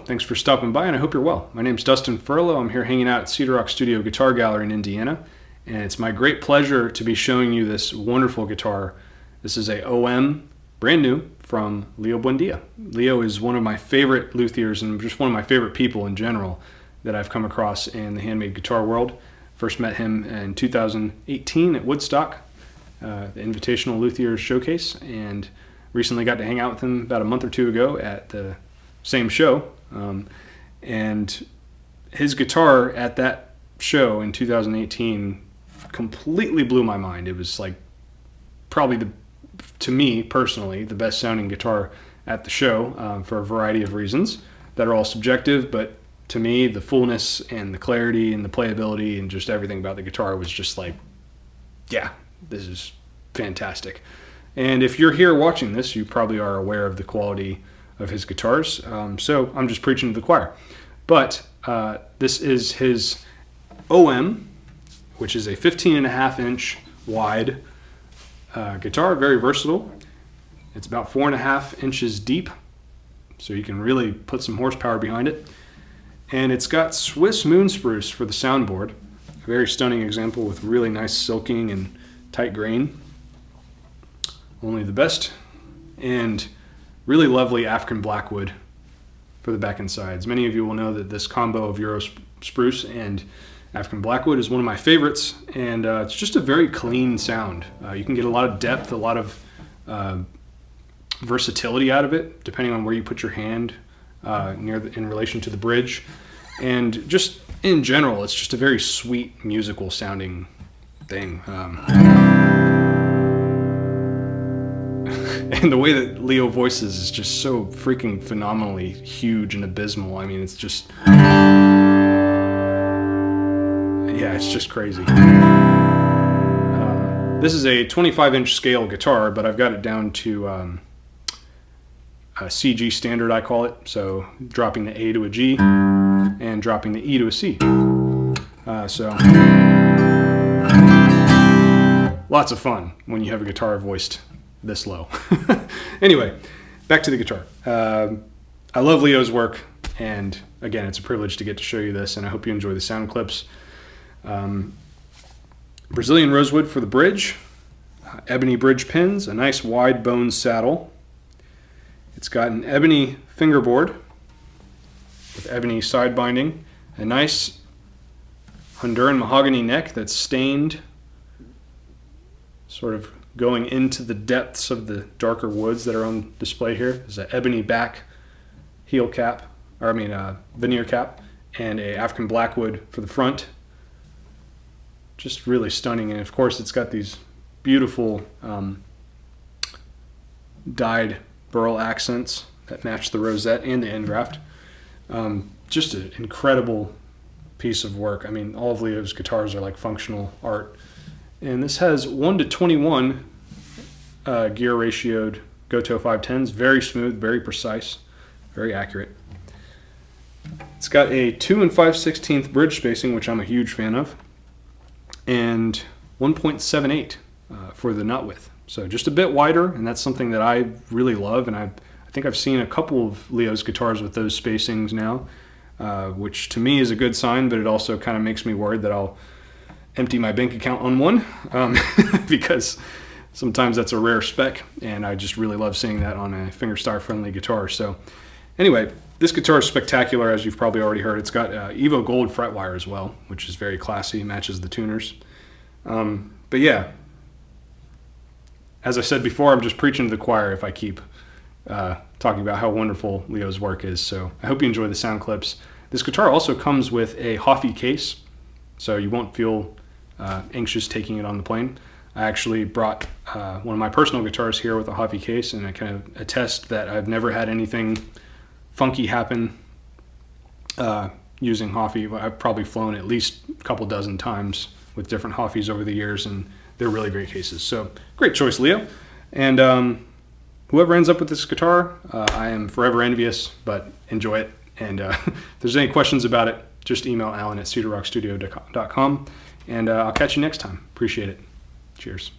Hello, thanks for stopping by and I hope you're well. My name's Dustin Furlow. I'm here hanging out at Cedar Studio Guitar Gallery in Indiana, and it's my great pleasure to be showing you this wonderful guitar. This is a OM, brand new, from Leo Buendia. Leo is one of my favorite luthiers and just one of my favorite people in general that I've come across in the handmade guitar world. First met him in 2018 at Woodstock, the Invitational Luthier showcase, and recently got to hang out with him about a month or two ago at the same show. And his guitar at that show in 2018 completely blew my mind. It was like probably to me personally, the best sounding guitar at the show, for a variety of reasons that are all subjective, but to me, the fullness and the clarity and the playability and just everything about the guitar was just like, yeah, this is fantastic. And if you're here watching this, you probably are aware of the quality of his guitars. So I'm just preaching to the choir. But this is his OM, which is a 15.5-inch wide guitar, very versatile. It's about 4.5 inches deep, so you can really put some horsepower behind it. And it's got Swiss Moon Spruce for the soundboard. A very stunning example with really nice silking and tight grain. Only the best. And really lovely African Blackwood for the back and sides. Many of you will know that this combo of Euro Spruce and African Blackwood is one of my favorites, and it's just a very clean sound. You can get a lot of depth, a lot of versatility out of it, depending on where you put your hand in relation to the bridge. And just in general, it's just a very sweet musical sounding thing. And the way that Leo voices is just so freaking phenomenally huge and abysmal. I mean, it's just, yeah, it's just crazy. This is a 25-inch scale guitar, but I've got it down to a CG standard, I call it. So dropping the A to a G and dropping the E to a C. So lots of fun when you have a guitar voiced this low. Anyway, back to the guitar. I love Leo's work, and again, it's a privilege to get to show you this, and I hope you enjoy the sound clips. Brazilian rosewood for the bridge, ebony bridge pins, a nice wide bone saddle. It's got an ebony fingerboard with ebony side binding, a nice Honduran mahogany neck that's stained, sort of going into the depths of the darker woods that are on display here. There's an ebony back heel cap, veneer cap, and a African Blackwood for the front. Just really stunning. And of course, it's got these beautiful dyed burl accents that match the rosette and the end graft. Just an incredible piece of work. I mean, all of Leo's guitars are like functional art. And this has 1:21 gear ratioed Goto 510s. Very smooth, very precise, very accurate. It's got a 2 5/16 bridge spacing, which I'm a huge fan of, and 1.78 for the nut width. So just a bit wider, and that's something that I really love, and I think I've seen a couple of Leo's guitars with those spacings now, which to me is a good sign, but it also kind of makes me worried that I'll empty my bank account on one, because sometimes that's a rare spec, and I just really love seeing that on a fingerstyle friendly guitar. So anyway, this guitar is spectacular, as you've probably already heard. It's got Evo Gold fret wire as well, which is very classy, matches the tuners. But yeah, as I said before, I'm just preaching to the choir if I keep talking about how wonderful Leo's work is. So I hope you enjoy the sound clips. This guitar also comes with a Hoffy case, so you won't feel anxious taking it on the plane. I actually brought one of my personal guitars here with a Hoffy case, and I kind of attest that I've never had anything funky happen using Hoffy. I've probably flown at least a couple dozen times with different Hoffys over the years, and they're really great cases. So great choice, Leo. And whoever ends up with this guitar, I am forever envious, but enjoy it. And if there's any questions about it, just email Alan at cedarrockstudio.com, and I'll catch you next time. Appreciate it. Cheers.